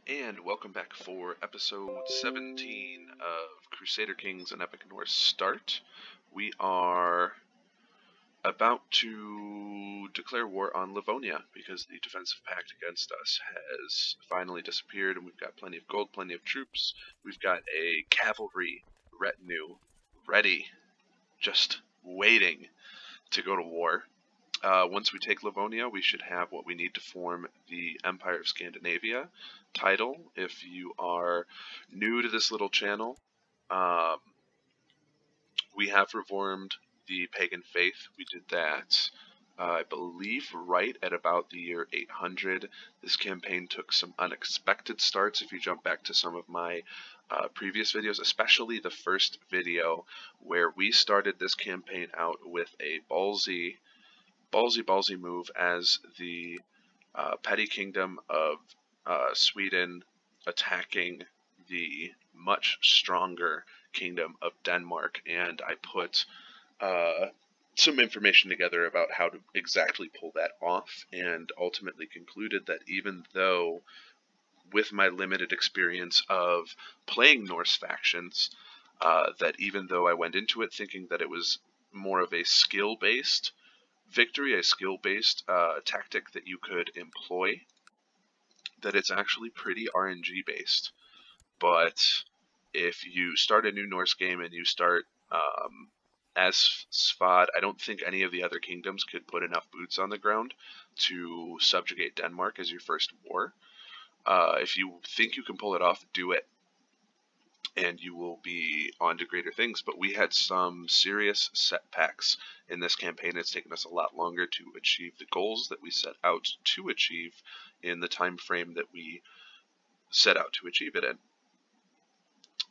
And welcome back for episode 17 of Crusader Kings and Epic Norse Start. We are about to declare war on Livonia because the defensive pact against us has finally disappeared, and we've got plenty of gold, plenty of troops. We've got a cavalry retinue ready, just waiting to go to war. Once we take Livonia, we should have what we need to form the Empire of Scandinavia title. If you are new to this little channel, we have reformed the pagan faith. We did that, I believe, right at about the year 800. This campaign took some unexpected starts. If you jump back to some of my previous videos, especially the first video where we started this campaign out with a ballsy move as the petty kingdom of Sweden attacking the much stronger kingdom of Denmark, and I put some information together about how to exactly pull that off, and ultimately concluded that even though, with my limited experience of playing Norse factions, that even though I went into it thinking that it was more of a skill-based victory, a skill-based tactic that you could employ, that it's actually pretty RNG based. But if you start a new Norse game and you start as Svad, I don't think any of the other kingdoms could put enough boots on the ground to subjugate Denmark as your first war. If you think you can pull it off, do it, and you will be on to greater things. But we had some serious setbacks in this campaign. It's taken us a lot longer to achieve the goals that we set out to achieve in the time frame that we set out to achieve it in.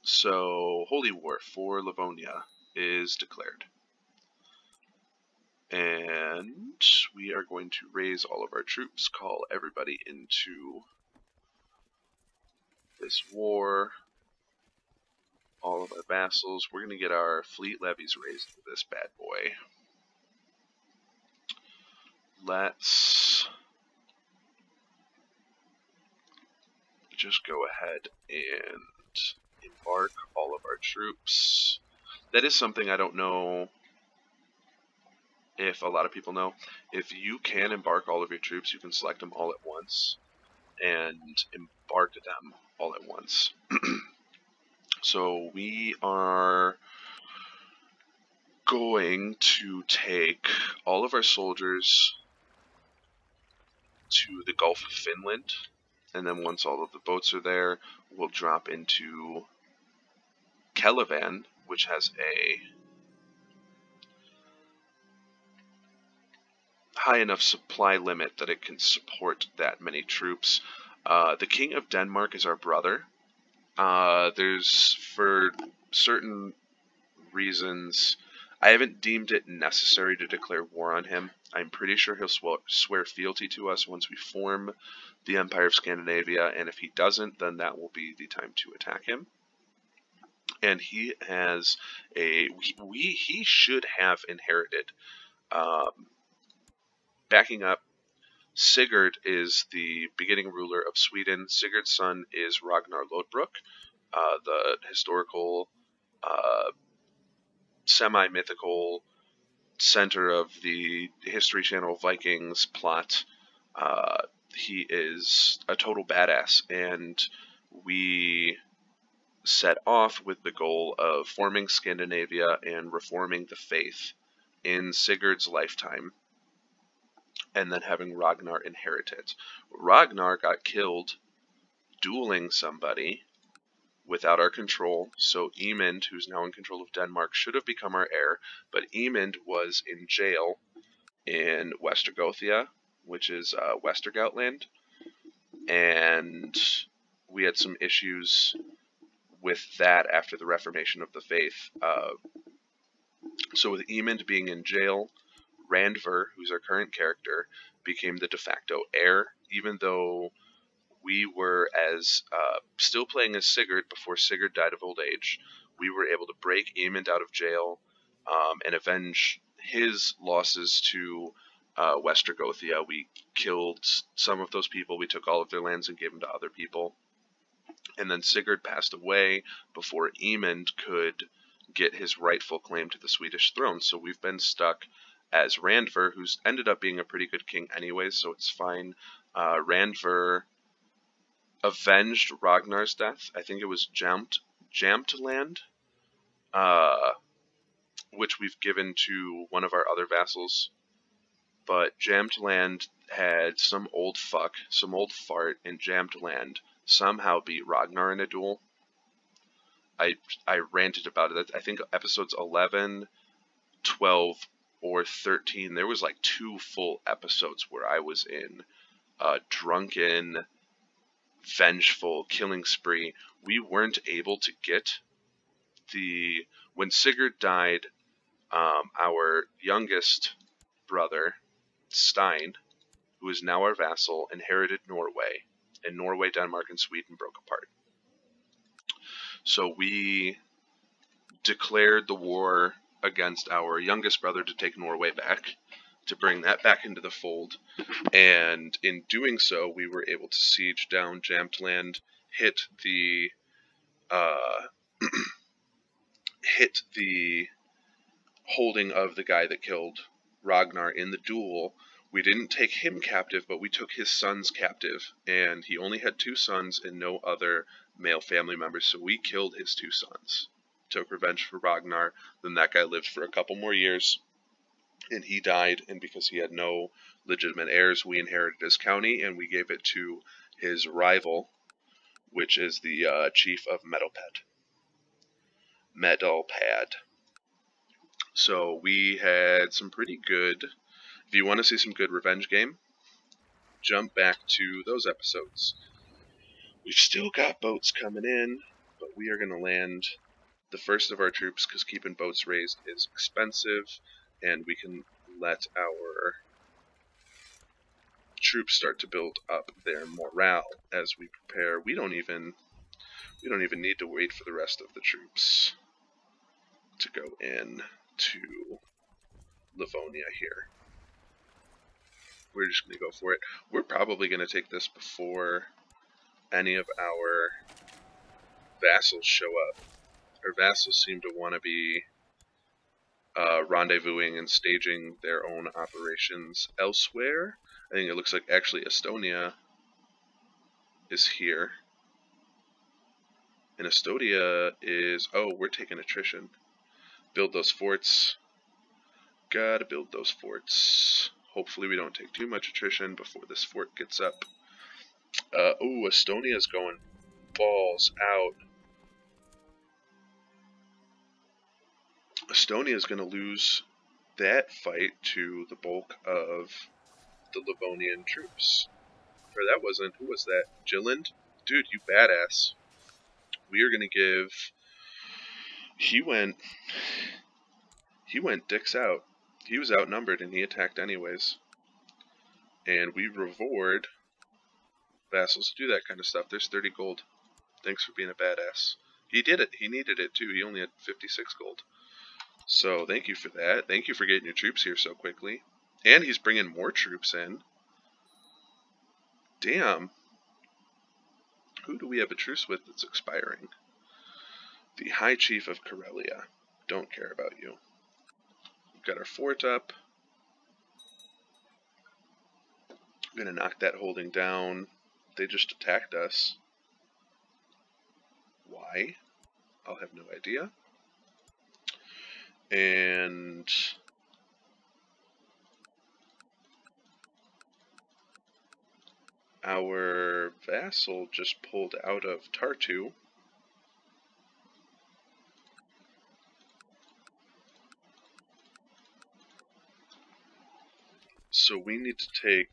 So, Holy War for Livonia is declared. And we are going to raise all of our troops, call everybody into this war. All of our vassals. We're going to get our fleet levies raised for this bad boy. Let's just go ahead and embark all of our troops. That is something I don't know if a lot of people know. If you can embark all of your troops, you can select them all at once and embark them all at once. So we are going to take all of our soldiers to the Gulf of Finland, and then once all of the boats are there, we'll drop into Kelevan, which has a high enough supply limit that it can support that many troops. The King of Denmark is our brother. There's, for certain reasons, I haven't deemed it necessary to declare war on him. I'm pretty sure he'll swear fealty to us once we form the Empire of Scandinavia, and if he doesn't, then that will be the time to attack him. And he has he should have inherited. Backing up, Sigurd is the beginning ruler of Sweden. Sigurd's son is Ragnar Lodbrok, the historical, semi-mythical center of the History Channel Vikings plot. He is a total badass, and we set off with the goal of forming Scandinavia and reforming the faith in Sigurd's lifetime, and then having Ragnar inherit it. Ragnar got killed dueling somebody without our control, so Emund, who's now in control of Denmark, should have become our heir, but Emund was in jail in Westergothia, which is Westergautland, and we had some issues with that after the Reformation of the faith. So with Emund being in jail, Randver, who's our current character, became the de facto heir, even though we were still playing as Sigurd before Sigurd died of old age. We were able to break Emund out of jail and avenge his losses to Westergothia. We killed some of those people. We took all of their lands and gave them to other people. And then Sigurd passed away before Emund could get his rightful claim to the Swedish throne. So we've been stuck as Randver, who's ended up being a pretty good king anyways, so it's fine. Randver avenged Ragnar's death. I think it was Jamtland, which we've given to one of our other vassals. But Jamtland had some old fart in Jamtland somehow beat Ragnar in a duel. I ranted about it. I think episodes 11, 12, or 13, there was like 2 full episodes where I was in a drunken, vengeful killing spree. We weren't able to get when Sigurd died, our youngest brother, Stein, who is now our vassal, inherited Norway, and Norway, Denmark, and Sweden broke apart. So we declared the war against our youngest brother to take Norway back, to bring that back into the fold, and in doing so, we were able to siege down Jamtland, hit the holding of the guy that killed Ragnar in the duel. We didn't take him captive, but we took his sons captive, and he only had 2 sons and no other male family members, so we killed his 2 sons. Took revenge for Ragnar. Then that guy lived for a couple more years, and he died, and because he had no legitimate heirs, we inherited his county, and we gave it to his rival, which is the chief of Metalpad. So we had some pretty good... If you want to see some good revenge game, jump back to those episodes. We've still got boats coming in, but we are going to land the first of our troops because keeping boats raised is expensive, and we can let our troops start to build up their morale as we prepare. We don't even need to wait for the rest of the troops to go in to Livonia here. We're just going to go for it. We're probably going to take this before any of our vassals show up. Our vassals seem to want to be rendezvousing and staging their own operations elsewhere. I think it looks like actually Estonia is here. And Estonia is... Oh, we're taking attrition. Build those forts. Gotta build those forts. Hopefully we don't take too much attrition before this fort gets up. Ooh, Estonia's going balls out. Estonia's going to lose that fight to the bulk of the Livonian troops. Or that wasn't... Who was that? Jilland? Dude, you badass. We are going to give... He went dicks out. He was outnumbered and he attacked anyways. And we reward vassals to do that kind of stuff. There's 30 gold. Thanks for being a badass. He did it. He needed it too. He only had 56 gold. So thank you for that. Thank you for getting your troops here so quickly. And he's bringing more troops in. Damn. Who do we have a truce with that's expiring? The High Chief of Karelia. Don't care about you. We've got our fort up. I'm going to knock that holding down. They just attacked us. Why? I'll have no idea. And our vassal just pulled out of Tartu. So we need to take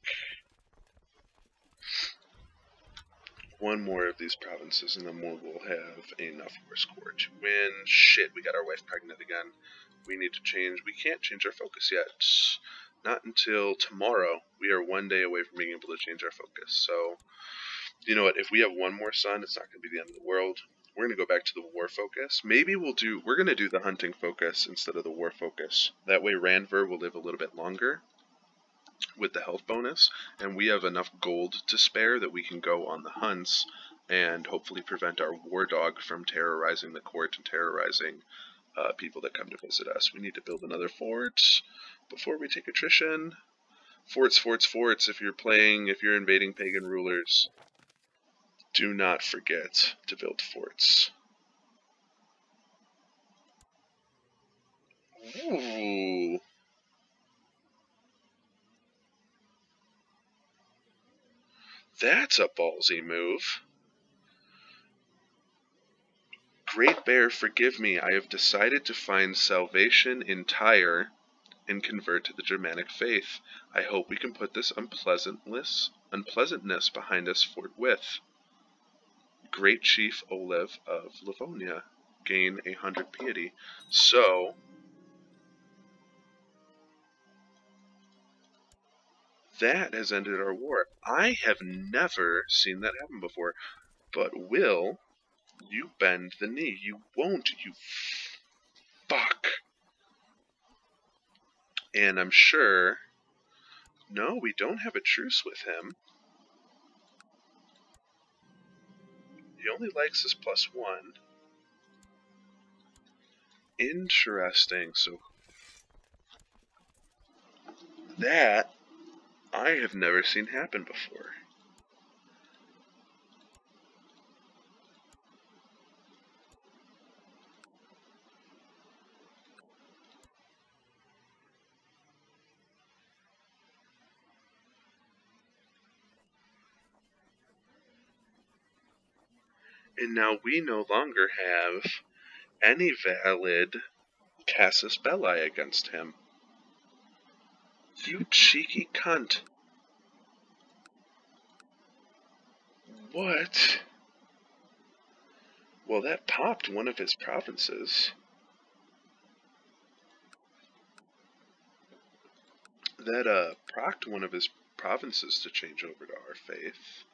one more of these provinces and then we'll have enough horse corps to win. Shit, we got our wife pregnant again. We need to change. We can't change our focus yet. Not until tomorrow. We are 1 day away from being able to change our focus. So, you know what? If we have one more son, it's not going to be the end of the world. We're going to go back to the war focus. Maybe we're going to do the hunting focus instead of the war focus. That way Randver will live a little bit longer with the health bonus, and we have enough gold to spare that we can go on the hunts and hopefully prevent our war dog from terrorizing the court and terrorizing people that come to visit us. We need to build another fort before we take attrition. Forts, forts, forts. If you're invading pagan rulers, do not forget to build forts. Ooh. That's a ballsy move. Great Bear, forgive me. I have decided to find salvation in Tyre and convert to the Germanic faith. I hope we can put this unpleasantness behind us forthwith. Great Chief Olev of Livonia, gain 100 piety. So, that has ended our war. I have never seen that happen before. But will you bend the knee? You won't, you fuck. And I'm sure... No, we don't have a truce with him. He only likes us +1. Interesting. So that I have never seen happen before. And now we no longer have any valid casus belli against him. You cheeky cunt. What? Well, that popped one of his provinces. That procced one of his provinces to change over to our faith.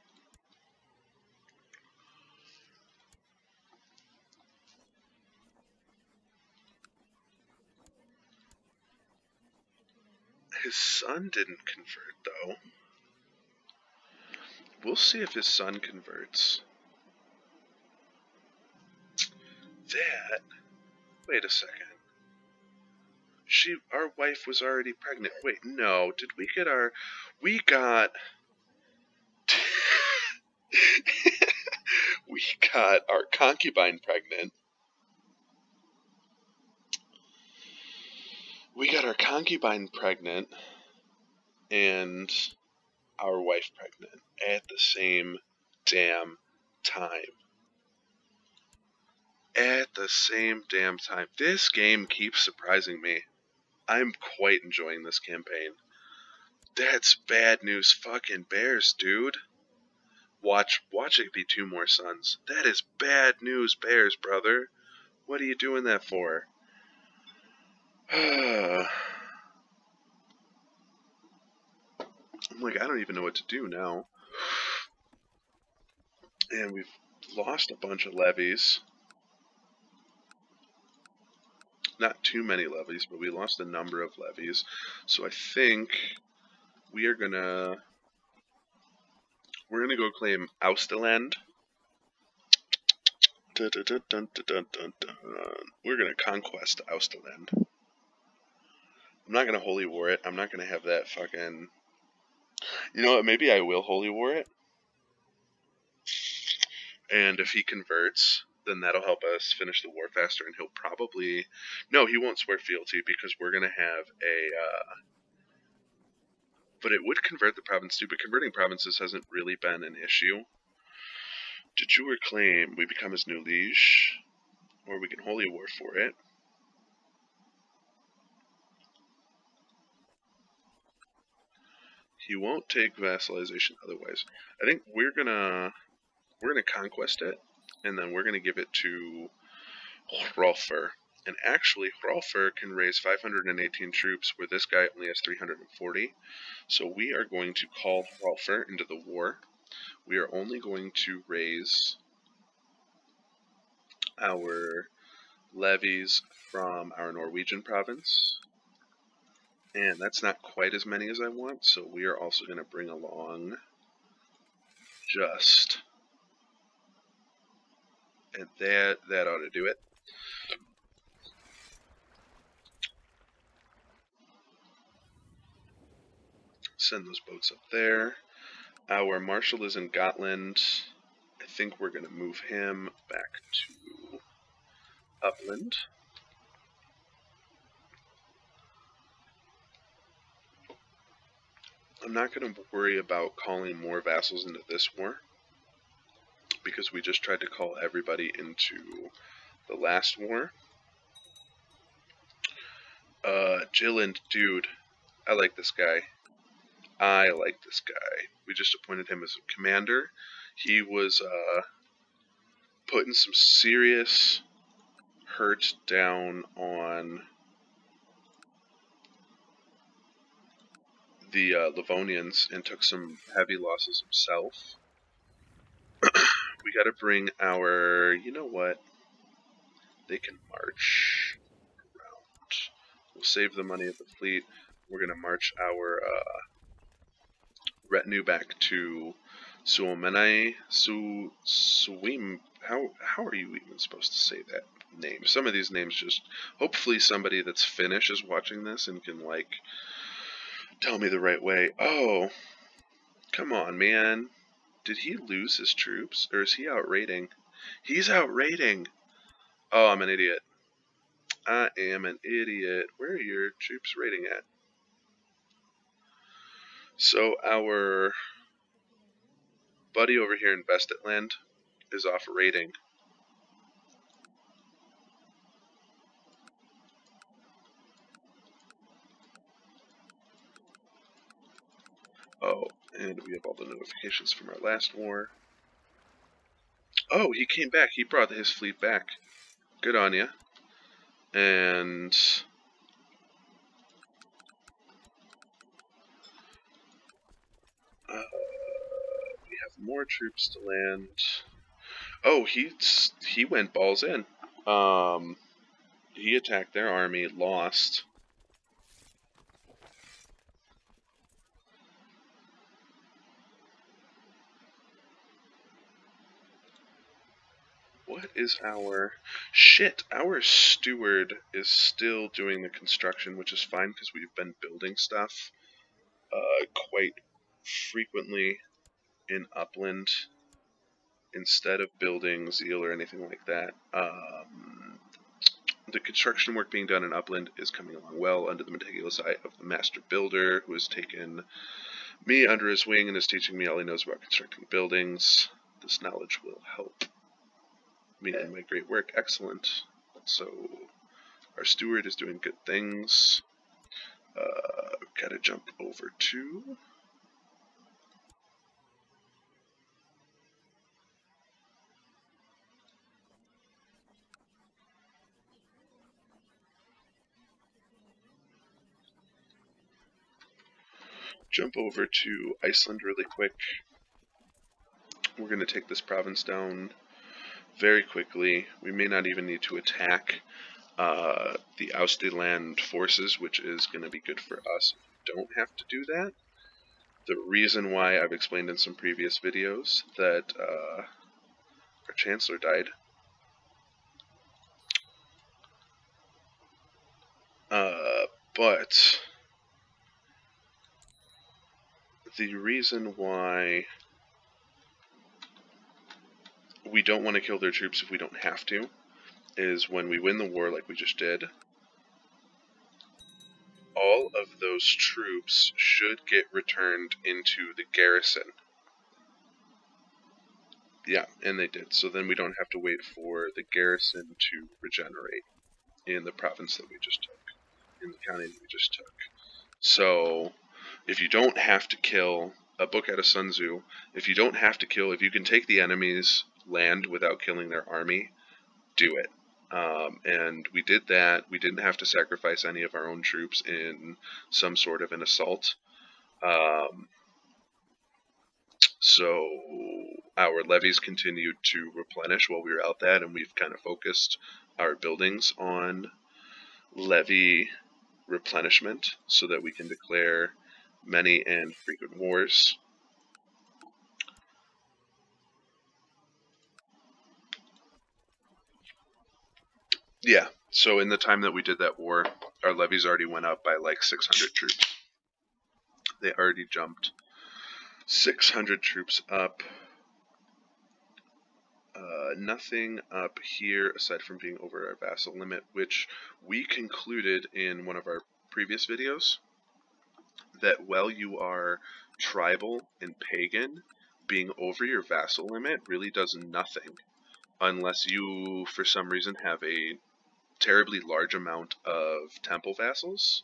His son didn't convert, though. We'll see if his son converts. That... Wait a second. Our wife was already pregnant. Wait, no. Did we get our... We got... we got our concubine pregnant. We got our concubine pregnant and our wife pregnant at the same damn time. At the same damn time. This game keeps surprising me. I'm quite enjoying this campaign. That's bad news fucking bears, dude. Watch it be 2 more sons. That is bad news bears, brother. What are you doing that for? I'm like, I don't even know what to do now. And we've lost a bunch of levies. Not too many levies, but we lost a number of levies. So I think we're gonna go claim Austerland. We're gonna conquest Austerland. I'm not gonna holy war it. I'm not gonna have that fucking... You know what, maybe I will holy war it. And if he converts, then that'll help us finish the war faster, and he'll probably... No, he won't swear fealty, because we're gonna have a... But it would convert the province too, but converting provinces hasn't really been an issue. Did you reclaim? We become his new liege, or we can holy war for it. He won't take vassalization otherwise. I think we're gonna conquest it, and then we're gonna give it to Hrolfr. And actually, Hrolfr can raise 518 troops, where this guy only has 340. So we are going to call Hrolfr into the war. We are only going to raise our levies from our Norwegian province. And that's not quite as many as I want, so we are also going to bring along just And that ought to do it. Send those boats up there. Our marshal is in Gotland. I think we're going to move him back to Upland. I'm not going to worry about calling more vassals into this war, because we just tried to call everybody into the last war. Jilland, dude, I like this guy. I like this guy. We just appointed him as a commander. He was putting some serious hurt down on the Livonians and took some heavy losses himself. We gotta bring our, you know what, they can march around. We'll save the money of the fleet. We're gonna march our retinue back to Suomenai. How are you even supposed to say that name? Some of these names just, hopefully somebody that's Finnish is watching this and can, like, tell me the right way. Oh, come on, man. Did he lose his troops? Or is he outrating? He's outrating! Oh, I'm an idiot. I am an idiot. Where are your troops raiding at? So our buddy over here in Vestitland is off raiding. Oh, and we have all the notifications from our last war. Oh, he came back. He brought his fleet back. Good on ya. And we have more troops to land. Oh, he went balls in. He attacked their army, lost. What is our... Shit, our steward is still doing the construction, which is fine because we've been building stuff quite frequently in Upland instead of building Zeal or anything like that. The construction work being done in Upland is coming along well under the meticulous eye of the master builder, who has taken me under his wing and is teaching me all he knows about constructing buildings. This knowledge will help me in my great work. Excellent. So our steward is doing good things. Gotta jump over to... Jump over to Iceland really quick. We're going to take this province down very quickly. We may not even need to attack the Austeland forces, which is going to be good for us. We don't have to do that. The reason why I've explained in some previous videos that our Chancellor died. But the reason why we don't want to kill their troops if we don't have to is when we win the war like we just did, all of those troops should get returned into the garrison. Yeah, and they did. So then we don't have to wait for the garrison to regenerate in the province that we just took, in the county that we just took. So if you don't have to kill, a book out of Sun Tzu, if you don't have to kill, if you can take the enemy's land without killing their army, do it. And we did that. We didn't have to sacrifice any of our own troops in some sort of an assault. So our levies continued to replenish while we were out that, and we've kind of focused our buildings on levy replenishment so that we can declare many and frequent wars. Yeah, so in the time that we did that war, our levies already went up by like 600 troops. They already jumped 600 troops up. Nothing up here aside from being over our vassal limit, which we concluded in one of our previous videos, that while you are tribal and pagan, being over your vassal limit really does nothing unless you, for some reason, have a terribly large amount of temple vassals,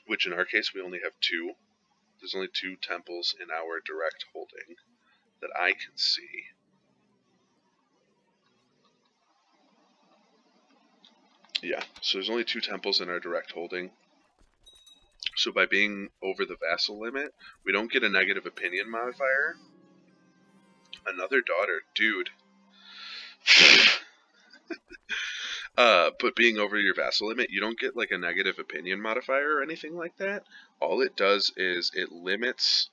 which in our case we only have 2. There's only 2 temples in our direct holding that I can see. Yeah, so there's only 2 temples in our direct holding. So by being over the vassal limit, we don't get a negative opinion modifier. Another daughter, dude. But being over your vassal limit, you don't get like a negative opinion modifier or anything like that. All it does is it limits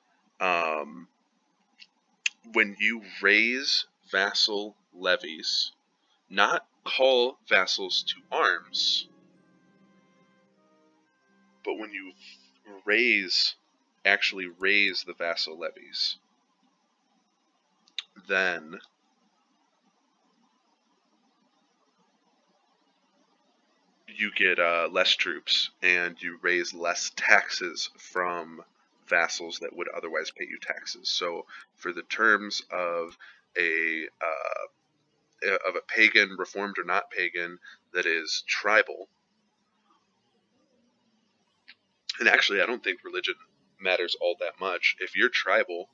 when you raise vassal levies, not call vassals to arms, but when you actually raise the vassal levies, then you get less troops and you raise less taxes from vassals that would otherwise pay you taxes. So for the terms of a pagan, reformed or not pagan, that is tribal, and actually I don't think religion matters all that much. If you're tribal,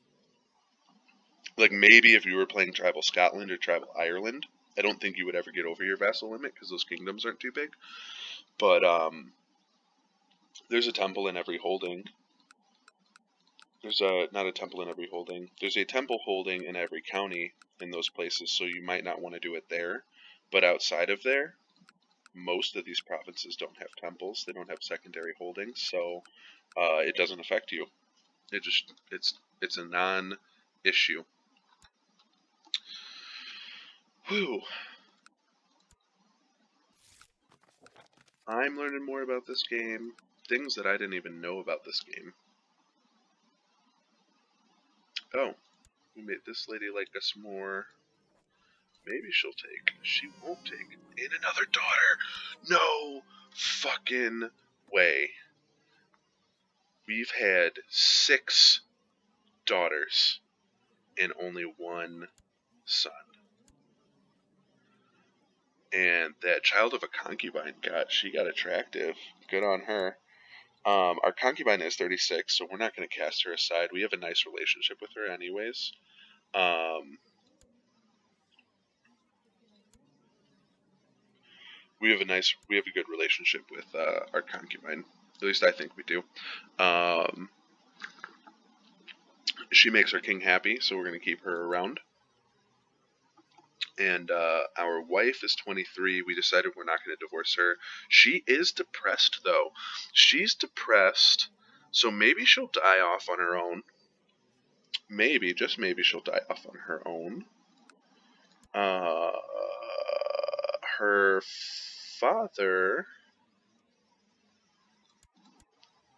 like maybe if you were playing tribal Scotland or tribal Ireland, I don't think you would ever get over your vassal limit because those kingdoms aren't too big. But there's a temple in every holding. There's not a temple in every holding. There's a temple holding in every county in those places, so you might not want to do it there. But outside of there, most of these provinces don't have temples. They don't have secondary holdings, so it doesn't affect you. It's a non-issue. Whew. I'm learning more about this game. Things that I didn't even know about this game. Oh, we made this lady like us more. Maybe she'll take. She won't take. And another daughter! No fucking way. We've had 6 daughters and only 1 son. And that child of a concubine she got attractive. Good on her. Our concubine is 36, so we're not going to cast her aside. We have a nice relationship with her anyways. We have a good relationship with our concubine. At least I think we do. She makes our king happy, so we're going to keep her around. And our wife is 23. We decided we're not going to divorce her. She is depressed, though. She's depressed, so maybe she'll die off on her own. Maybe, just maybe, she'll die off on her own. Her father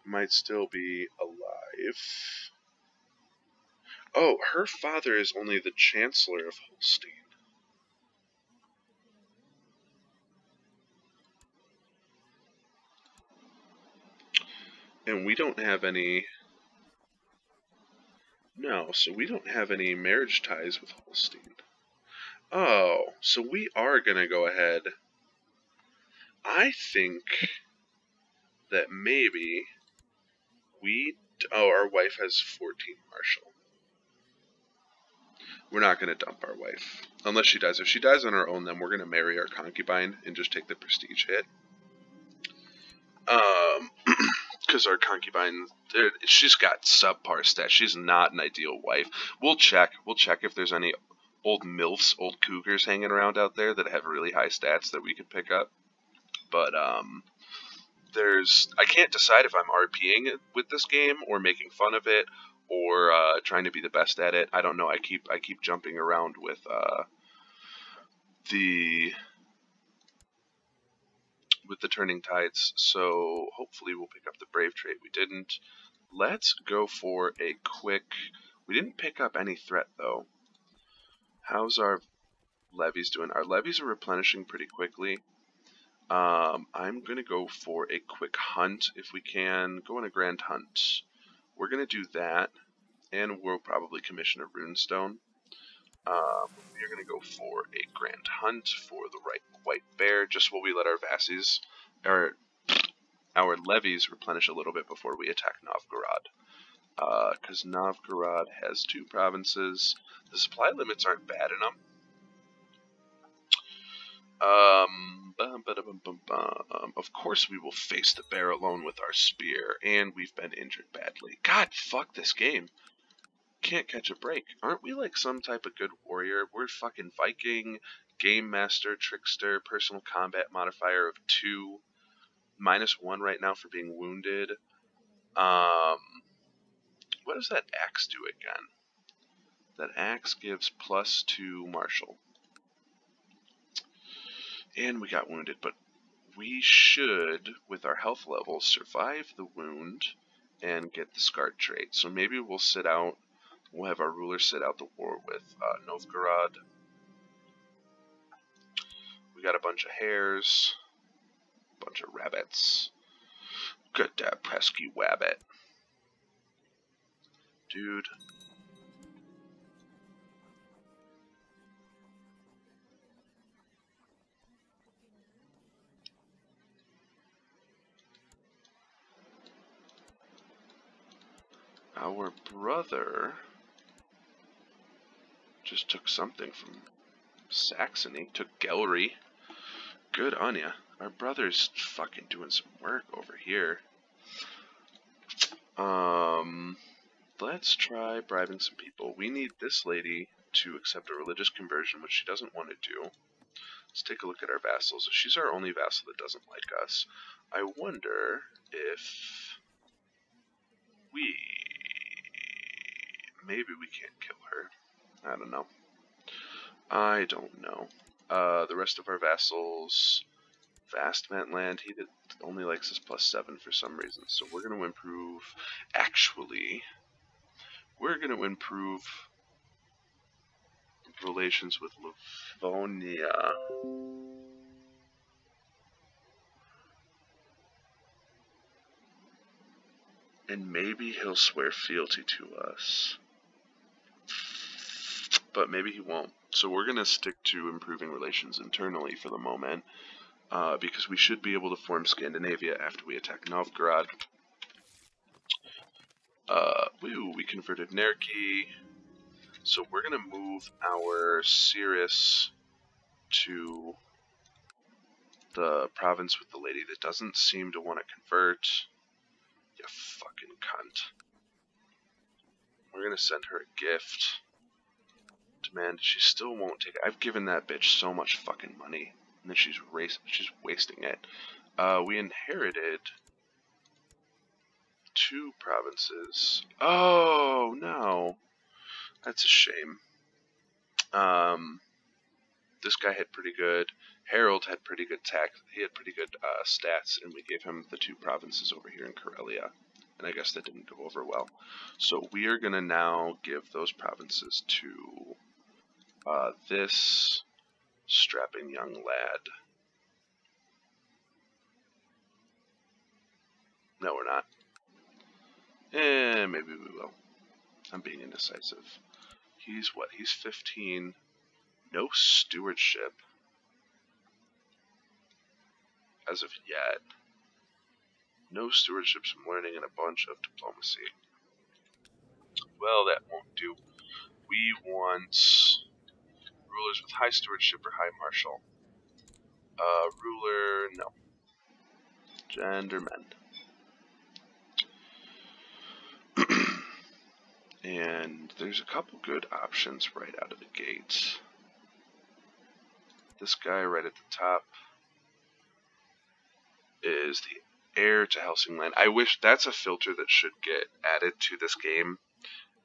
might still be alive. Oh, her father is only the Chancellor of Holstein. And we don't have any... No, so we don't have any marriage ties with Holstein. Oh, so we are going to go ahead. I think that maybe our wife has 14 martial. We're not going to dump our wife. Unless she dies. If she dies on her own, then we're going to marry our concubine and just take the prestige hit. Because our concubine, she's got subpar stats. She's not an ideal wife. We'll check if there's any old MILFs, old cougars hanging around out there that have really high stats that we could pick up. But I can't decide if I'm RPing with this game or making fun of it or trying to be the best at it. I don't know. I keep jumping around with the turning tides, so hopefully we'll pick up the brave trait. We didn't. Let's go for a quick. We didn't pick up any threat though. How's our levies doing? Our levies are replenishing pretty quickly. I'm gonna go for a quick hunt if we can. Go on a grand hunt. We're gonna do that, and we'll probably commission a runestone. We're gonna go for a grand hunt for the right white bear, just while we let our vassies, our levies replenish a little bit before we attack Novgorod. Because Novgorod has 2 provinces. The supply limits aren't bad in them. Of course we will face the bear alone with our spear, and we've been injured badly. God, fuck this game. Can't catch a break. Aren't we like some type of good warrior? We're fucking Viking, Game Master, Trickster, Personal Combat modifier of 2, -1 right now for being wounded. What does that axe do again? That axe gives +2 martial. And we got wounded, but we should, with our health levels, survive the wound and get the scarred trait. So maybe we'll sit out, we'll have our ruler sit out the war with Novgorod. We got a bunch of hares, a bunch of rabbits. Get that pesky wabbit. Dude. Our brother just took something from Saxony, took Gelry. Good on ya. Our brother's fucking doing some work over here. Let's try bribing some people. We need this lady to accept a religious conversion, which she doesn't want to do. Let's take a look at our vassals. She's our only vassal that doesn't like us. I wonder if maybe we can't kill her. I don't know. The rest of our vassals, Vast Ventland, he only likes us +7 for some reason. So we're going to improve. Actually, we're going to improve relations with Livonia. And maybe he'll swear fealty to us. But maybe he won't. So we're going to stick to improving relations internally for the moment. Because we should be able to form Scandinavia after we attack Novgorod. We converted Nerki. So we're going to move our Cirrus to the province with the lady that doesn't seem to want to convert. You fucking cunt. We're going to send her a gift. Demand. She still won't take it. I've given that bitch so much fucking money. And then she's wasting it. We inherited 2 provinces. Oh, no. That's a shame. This guy had pretty good. Harold had pretty good he had pretty good stats, and we gave him the 2 provinces over here in Karelia. And I guess that didn't go over well. So we are going to now give those provinces to this strapping young lad. No, we're not. Maybe we will. I'm being indecisive. He's what? He's 15. No stewardship. As of yet. No stewardship, some learning, and a bunch of diplomacy. Well, that won't do. We want rulers with high stewardship or high martial. Ruler, no. Gender men. And there's a couple good options right out of the gate. This guy right at the top is the heir to Helsingland. I wish that's a filter that should get added to this game,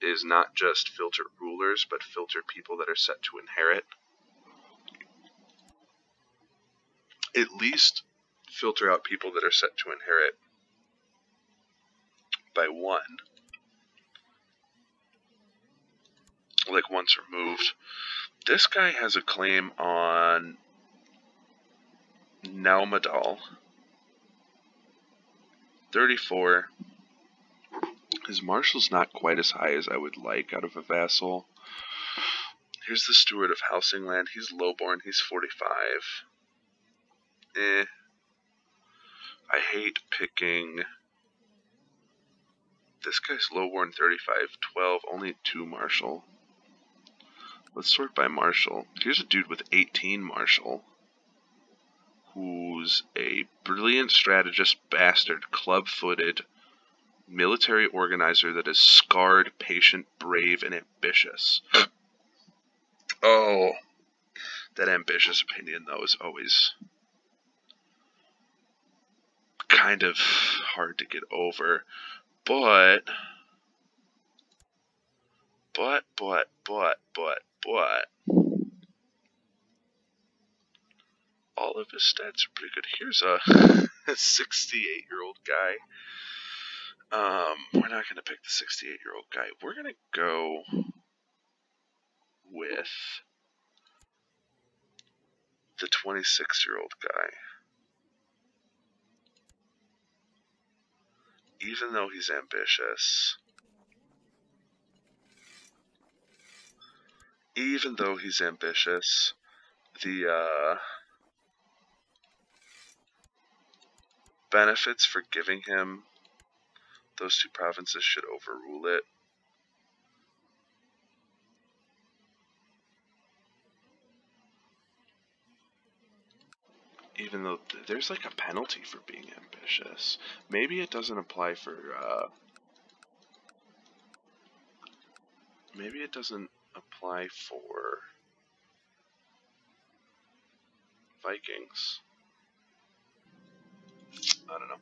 is not just filter rulers, but filter people that are set to inherit. at least filter out people that are set to inherit by one, like once removed. This guy has a claim on Nalmadal, 34. His marshal's not quite as high as I would like out of a vassal. Here's the steward of Housingland. He's lowborn. He's 45. I hate picking. This guy's lowborn, 35, 12, only 2 marshal. Let's sort by marshal. Here's a dude with 18 marshal, who's a brilliant strategist, bastard, club-footed, military organizer that is scarred, patient, brave, and ambitious. Oh, that ambitious opinion, though, is always kind of hard to get over. But all of his stats are pretty good. Here's a 68-year-old guy. We're not going to pick the 68-year-old guy. We're going to go with the 26-year-old guy. Even though he's ambitious, the benefits for giving him those 2 provinces should overrule it. Even though there's like a penalty for being ambitious. Maybe it doesn't apply for, Vikings. I don't know.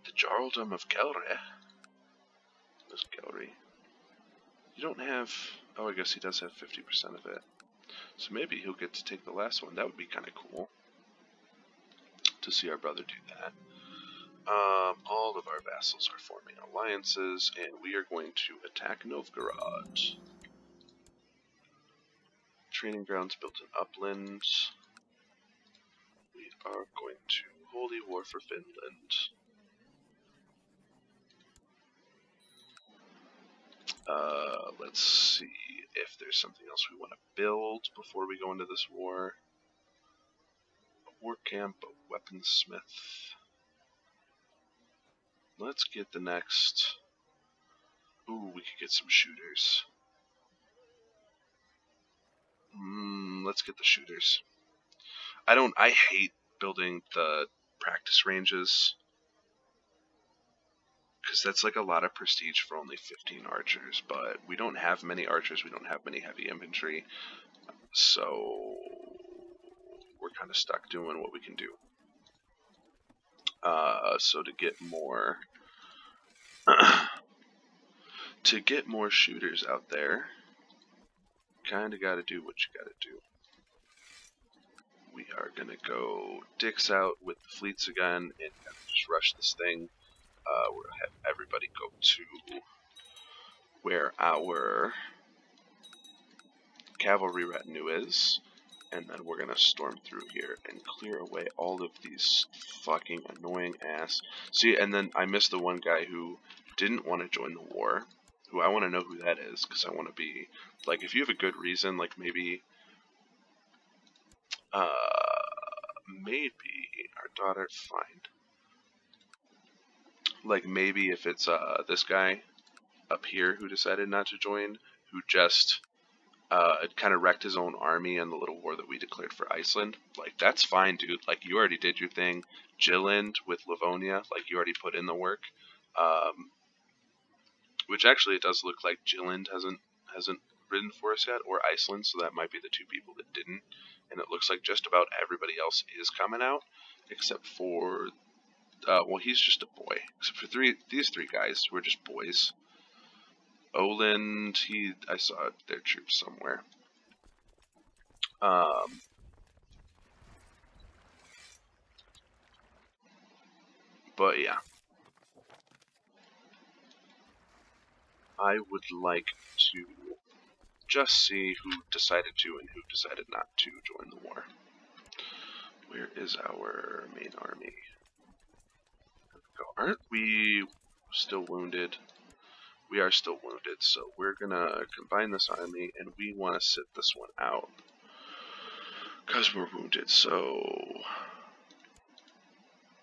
The Jarldom of Gelre. Where's Gelre? You don't have... Oh, I guess he does have 50% of it. So maybe he'll get to take the last one. That would be kind of cool to see our brother do that. All of our vassals are forming alliances, and we are going to attack Novgorod. Training grounds built in upland. We are going to holy war for Finland. Let's see if there's something else we want to build before we go into this war. A war camp, a weaponsmith. Let's get the next... Ooh, we could get some shooters. Let's get the shooters. I hate building the practice ranges, because that's like a lot of prestige for only 15 archers, but we don't have many archers, we don't have many heavy infantry, so we're kind of stuck doing what we can do. So to get more shooters out there, kind of got to do what you got to do. We are gonna go dicks out with the fleets again and kind of just rush this thing. We're gonna have everybody go to where our cavalry retinue is, and then we're gonna storm through here and clear away all of these fucking annoying ass. See, and then I missed the one guy who didn't want to join the war, who I want to know who that is, because I want to be, like, if you have a good reason, like maybe our daughter, fine. Like maybe if it's this guy up here who decided not to join, who just kind of wrecked his own army in the little war that we declared for Iceland. Like, that's fine, dude. Like, you already did your thing. Jylland with Livonia, like, you already put in the work. Which actually it does look like Jylland hasn't written for us yet, or Iceland, so that might be the 2 people that didn't. And it looks like just about everybody else is coming out, except for, well, he's just a boy. Except for these 3 guys who are just boys. Oland, I saw their troops somewhere. But yeah. I would like to just see who decided to and who decided not to join the war. Where is our main army? Aren't we still wounded? We are still wounded, so we're gonna combine this army and we want to sit this one out. Because we're wounded, so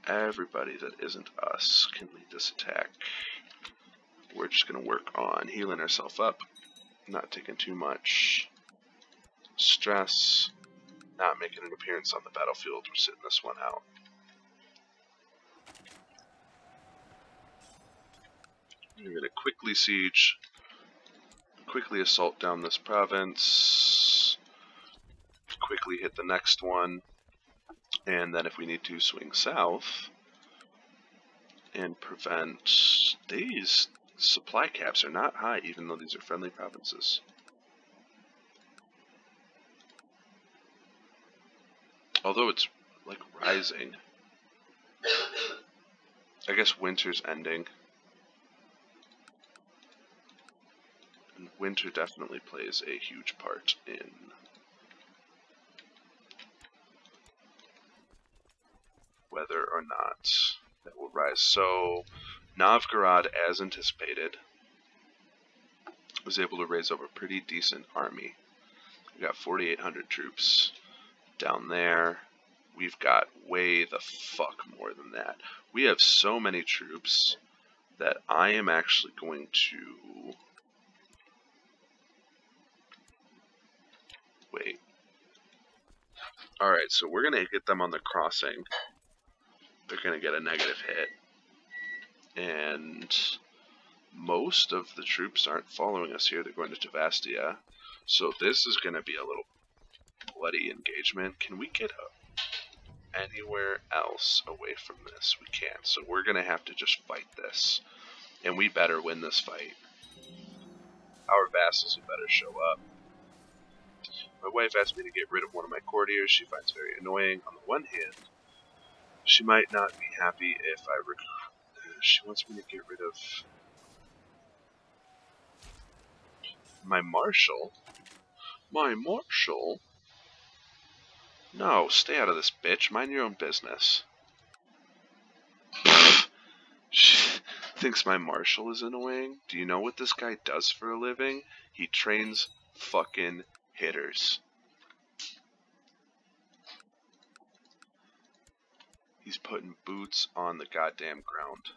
everybody that isn't us can lead this attack. We're just gonna work on healing ourselves up, not taking too much stress, not making an appearance on the battlefield. We're sitting this one out. We're gonna quickly siege, quickly assault down this province, quickly hit the next one, and then if we need to, swing south and prevent these. Supply caps are not high, even though these are friendly provinces. Although it's like rising. I guess winter's ending. And winter definitely plays a huge part in whether or not that will rise. So Novgorod, as anticipated, was able to raise up a pretty decent army. We got 4,800 troops down there. We've got way the fuck more than that. We have so many troops that I am actually going to wait. Alright, so we're gonna get them on the crossing. They're gonna get a negative hit. And most of the troops aren't following us here. They're going to Tavastia. So this is going to be a little bloody engagement. Can we get anywhere else away from this? We can't. So we're going to have to just fight this. And we better win this fight. Our vassals had better show up. My wife asked me to get rid of one of my courtiers she finds very annoying. On the one hand, she might not be happy if I she wants me to get rid of my marshal? My marshal? No, stay out of this, bitch. Mind your own business. She thinks my marshal is annoying. Do you know what this guy does for a living? He trains fucking hitters. He's putting boots on the goddamn ground.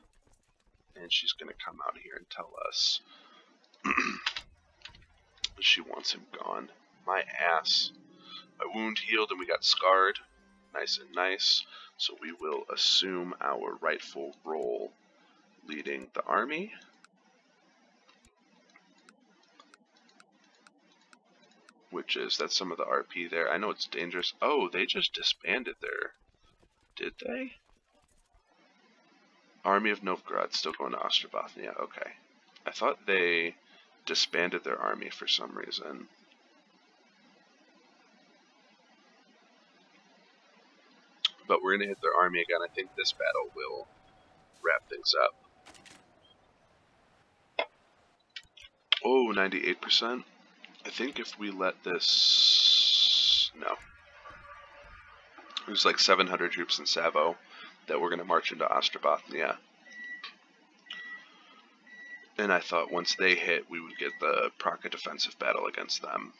And she's gonna come out here and tell us she wants him gone. My ass. My wound healed and we got scarred. Nice and nice. So we will assume our rightful role leading the army. Which is, that's some of the RP there. I know it's dangerous. Oh, they just disbanded their... Did they? Army of Novgorod still going to Ostrobothnia. Okay. I thought they disbanded their army for some reason. But we're going to hit their army again. I think this battle will wrap things up. Oh, 98%. I think if we let this... No. There's like 700 troops in Savo that we're going to march into Ostrobothnia. And I thought once they hit, we would get the proc defensive battle against them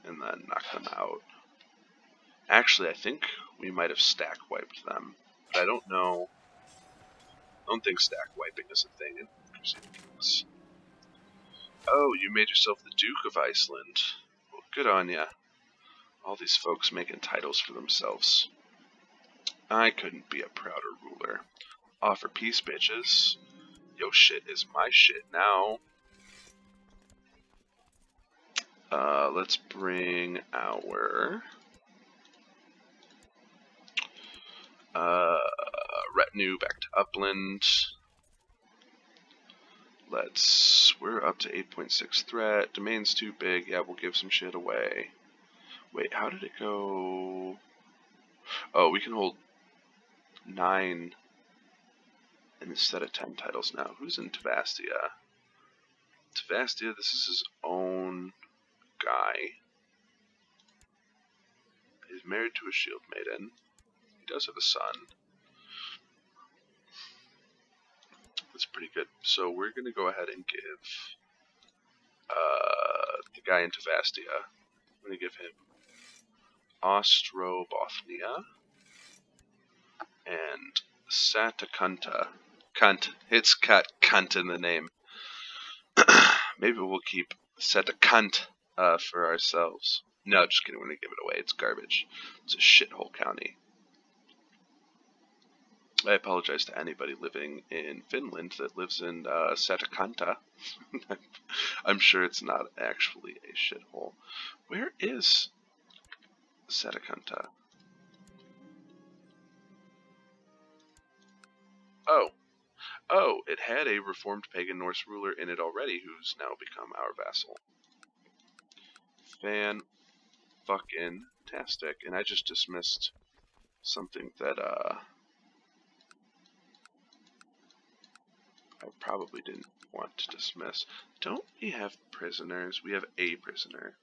and then knock them out. Actually, I think we might have stack wiped them, but I don't know. I don't think stack wiping is a thing in Crusader Kings. Oh, you made yourself the Duke of Iceland. Well, good on ya. All these folks making titles for themselves. I couldn't be a prouder ruler. Offer peace, bitches. Yo shit is my shit now. Let's bring our retinue back to Upland. We're up to 8.6 threat. Domain's too big. Yeah, we'll give some shit away. Wait, how did it go? Oh, we can hold 9. And instead of 10 titles now, who's in Tavastia? Tavastia, this is his own guy. He's married to a shield maiden. He does have a son. That's pretty good. So we're going to go ahead and give the guy in Tavastia, I'm going to give him Ostrobothnia and Satakanta. Cunt. It's got cunt in the name. Maybe we'll keep Satakant for ourselves. No, just kidding. We're going to give it away. It's garbage. It's a shithole county. I apologize to anybody living in Finland that lives in Satakanta. I'm sure it's not actually a shithole. Where is Satakanta? Oh, it had a reformed pagan Norse ruler in it already who's now become our vassal. Fan-fucking-tastic. And I just dismissed something that I probably didn't want to dismiss. Don't we have prisoners? We have a prisoner.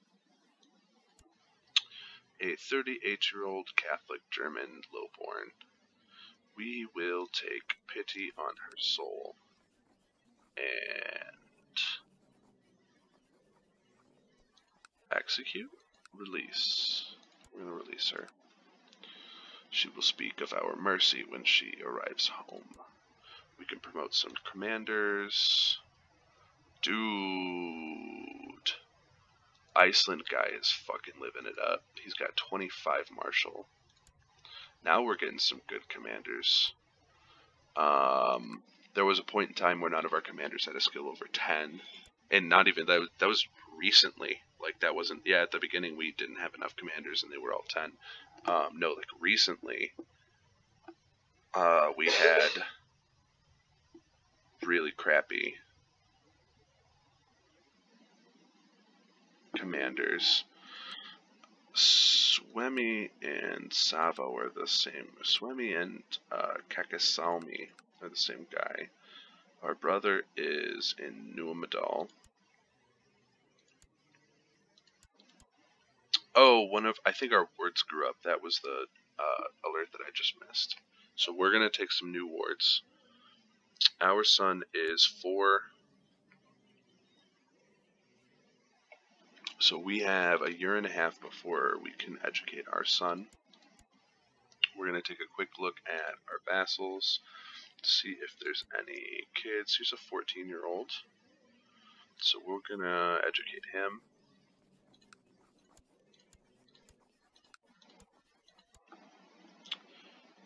A 38-year-old Catholic German lowborn. We will take pity on her soul. And execute? Release. We're going to release her. She will speak of our mercy when she arrives home. We can promote some commanders. Dude. Iceland guy is fucking living it up. He's got 25 martial. Now we're getting some good commanders. There was a point in time where none of our commanders had a skill over 10. And not even, that was recently. Like, that wasn't, yeah, at the beginning we didn't have enough commanders and they were all 10. No, like, recently, we had really crappy commanders. Swemi and Savo are the same. Swemi and Kakasalmi are the same guy. Our brother is in Nuamadal. Oh, I think our wards grew up. That was the alert that I just missed. So we're going to take some new wards. Our son is 4. So we have a year and a half before we can educate our son. We're going to take a quick look at our vassals, see if there's any kids. Here's a 14-year-old. So we're going to educate him.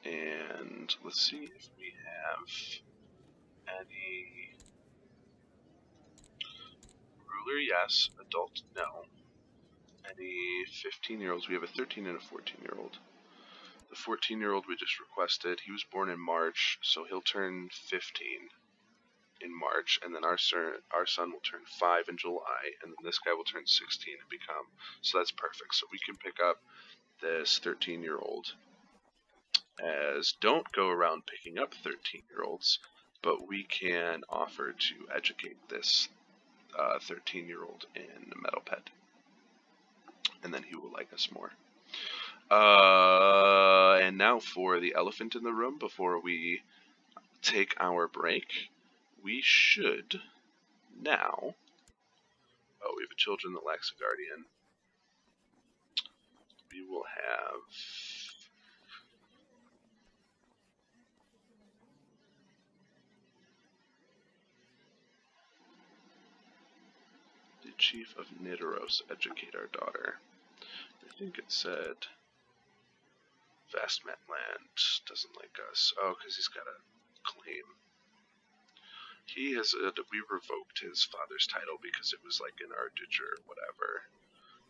And let's see if we have any ruler, yes. Adult, no. Any 15-year-olds? We have a 13 and a 14-year-old. The 14-year-old we just requested, he was born in March, so he'll turn 15 in March, and then our son will turn 5 in July, and then this guy will turn 16 and become, so that's perfect. So we can pick up this 13-year-old, as don't go around picking up 13-year-olds, but we can offer to educate this 13-year-old in Metal Pet, and then he will like us more. And now for the elephant in the room before we take our break. We should now... Oh, we have a children that lacks a guardian. We will have... the Chief of Nidaros educate our daughter. I think it said... Vast Land doesn't like us. Oh, because he's got a claim. He has we revoked his father's title because it was like an Ardiger or whatever.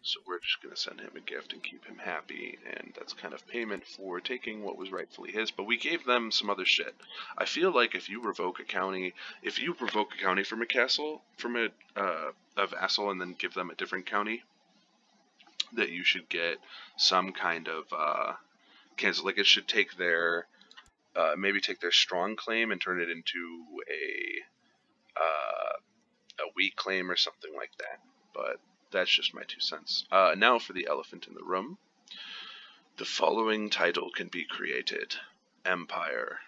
So we're just going to send him a gift and keep him happy, and that's kind of payment for taking what was rightfully his, but we gave them some other shit. I feel like if you revoke a county from a castle, from a vassal, and then give them a different county, that you should get some kind of cancel. Like, it should take their maybe take their strong claim and turn it into a weak claim or something like that. But that's just my 2 cents. Now for the elephant in the room. The following title can be created: Empire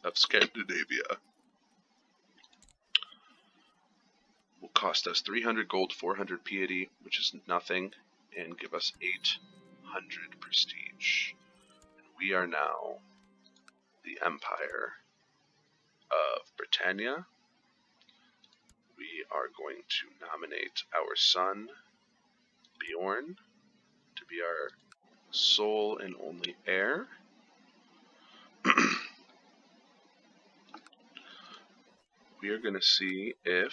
of Scandinavia. Will cost us 300 gold, 400 piety, which is nothing, and give us 800 prestige. And we are now the Empire of Britannia. We are going to nominate our son, Bjorn, to be our sole and only heir. We are going to see if...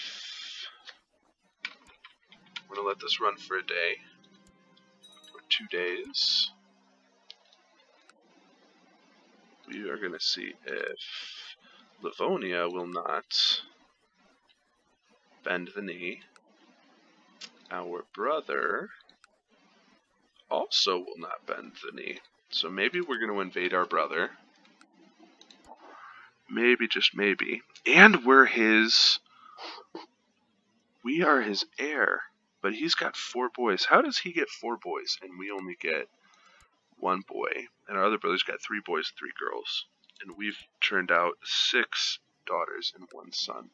We're going to let this run for a day, or 2 days. We are going to see if Livonia will not bend the knee. Our brother also will not bend the knee. So maybe we're going to invade our brother. Maybe, just maybe. And we are his heir. But he's got 4 boys. How does he get 4 boys and we only get 1 boy? And our other brother's got 3 boys, 3 girls. And we've turned out 6 daughters and 1 son.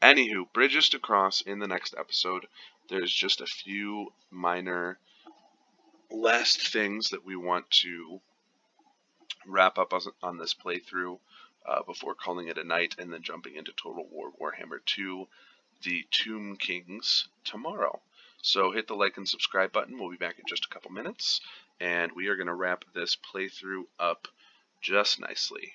Anywho, bridges to cross in the next episode. There's just a few minor last things that we want to wrap up on this playthrough before calling it a night and then jumping into Total War Warhammer 2, the Tomb Kings, tomorrow. So hit the like and subscribe button. We'll be back in just a couple minutes, and we are going to wrap this playthrough up just nicely.